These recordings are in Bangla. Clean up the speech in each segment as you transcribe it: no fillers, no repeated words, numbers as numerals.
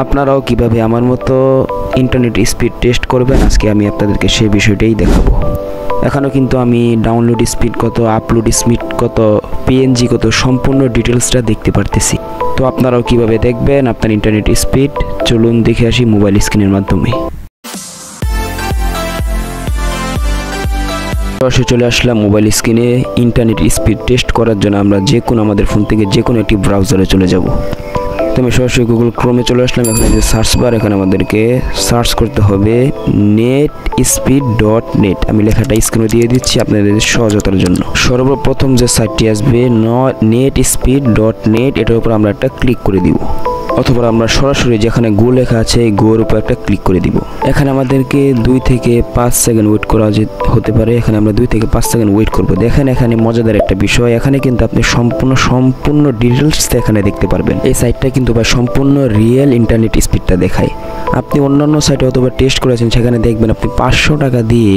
আপনারাও কিভাবে আমার মতো ইন্টারনেট স্পিড টেস্ট করবেন আজকে আমি আপনাদেরকে সেই বিষয়টাই দেখাবো। এখানেও কিন্তু আমি ডাউনলোড স্পিড কত, আপলোড স্পিড কত, পিএনজি কত সম্পূর্ণ ডিটেলসটা দেখতে পারতেছি। তো আপনারাও কিভাবে দেখবেন আপনার ইন্টারনেট স্পিড, চলুন দেখে আসি মোবাইল স্ক্রিনের মাধ্যমে। সরাসরি চলে আসলাম মোবাইল স্ক্রিনে। ইন্টারনেট স্পিড টেস্ট করার জন্য আমরা যে কোনো আমাদের ফোন থেকে যে কোনো একটি ব্রাউজারে চলে যাব। তো আমি সরাসরি গুগল ক্রোমে চলে আসলাম। এখানে যে সার্চ বার, এখানে আমাদেরকে সার্চ করতে হবে netspeed.net। আমি লেখাটা স্ক্রিনে দিয়ে দিচ্ছি আপনাদের সহজতার জন্য। সর্বপ্রথম যে সাইটটি আসবে netspeed.net, এটার উপর আমরা একটা ক্লিক করে দিব, অথবা আমরা সরাসরি যেখানে গো লেখা আছে এই গোর উপর একটা ক্লিক করে দিব। এখানে আমাদেরকে 2 থেকে 5 সেকেন্ড ওয়েট করা হতে পারে। এখানে আমরা 2 থেকে 5 সেকেন্ড ওয়েট করব। দেখেন এখানে মজাদার একটা বিষয়, এখানে কিন্তু আপনি সম্পূর্ণ ডিটেলসটা এখানে দেখতে পারবেন। এই সাইটটা কিন্তু সম্পূর্ণ রিয়েল ইন্টারনেট স্পিডটা দেখায়। আপনি অন্যান্য সাইটে অথবা টেস্ট করেছেন, সেখানে দেখবেন আপনি 500 টাকা দিয়ে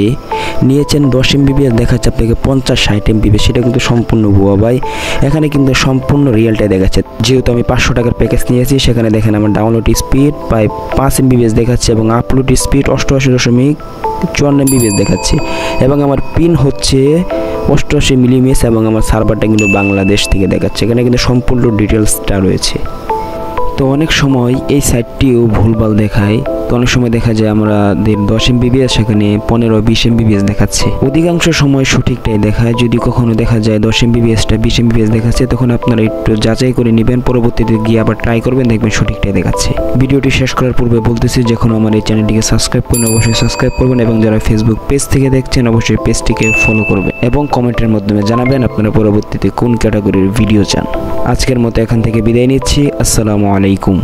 নিয়েছেন 10 MBPS, দেখাচ্ছে আপনাকে 50-60 MBPS। সেটা কিন্তু সম্পূর্ণ ভুয়া ভাই। এখানে কিন্তু সম্পূর্ণ রিয়েলটাই দেখাচ্ছে। যেহেতু আমি 500 টাকার প্যাকেজ নিয়েছি, সেখানে দেখেন আমার ডাউনলোড স্পিড প্রায় 5 MBPS দেখাচ্ছে এবং আপলোড স্পিড 88.54 MBPS দেখাচ্ছে এবং আমার পিন হচ্ছে 88 মিলিমিটার এবং আমার সার্ভারটা কিন্তু বাংলাদেশ থেকে দেখাচ্ছে। এখানে কিন্তু সম্পূর্ণ ডিটেলসটা রয়েছে। তো অনেক সময় এই সাইটটিও ভুলভাল দেখায়। তো অনেক সময় দেখা যায় আমাদের 10 MBPS সেখানে 15-20 MBPS দেখাচ্ছে। অধিকাংশ সময় সঠিকটাই দেখায়। যদি কখনো দেখা যায় 10 MBPSটা 20 MBPS দেখাচ্ছে, তখন আপনারা একটু যাচাই করে নেবেন, পরবর্তীতে গিয়ে আবার ট্রাই করবেন, দেখবেন সঠিকটাই দেখাচ্ছে। ভিডিওটি শেষ করার পূর্বে বলতেছি, যখন আমার এই চ্যানেলটিকে সাবস্ক্রাইব করুন, অবশ্যই সাবস্ক্রাইব করবেন এবং যারা ফেসবুক পেজ থেকে দেখছেন অবশ্যই পেজটিকে ফলো করবেন এবং কমেন্টের মাধ্যমে জানাবেন আপনারা পরবর্তীতে কোন ক্যাটাগরির ভিডিও চান। আজকের মতো এখান থেকে বিদায় নিচ্ছি। আসসালামু আলাইকুম।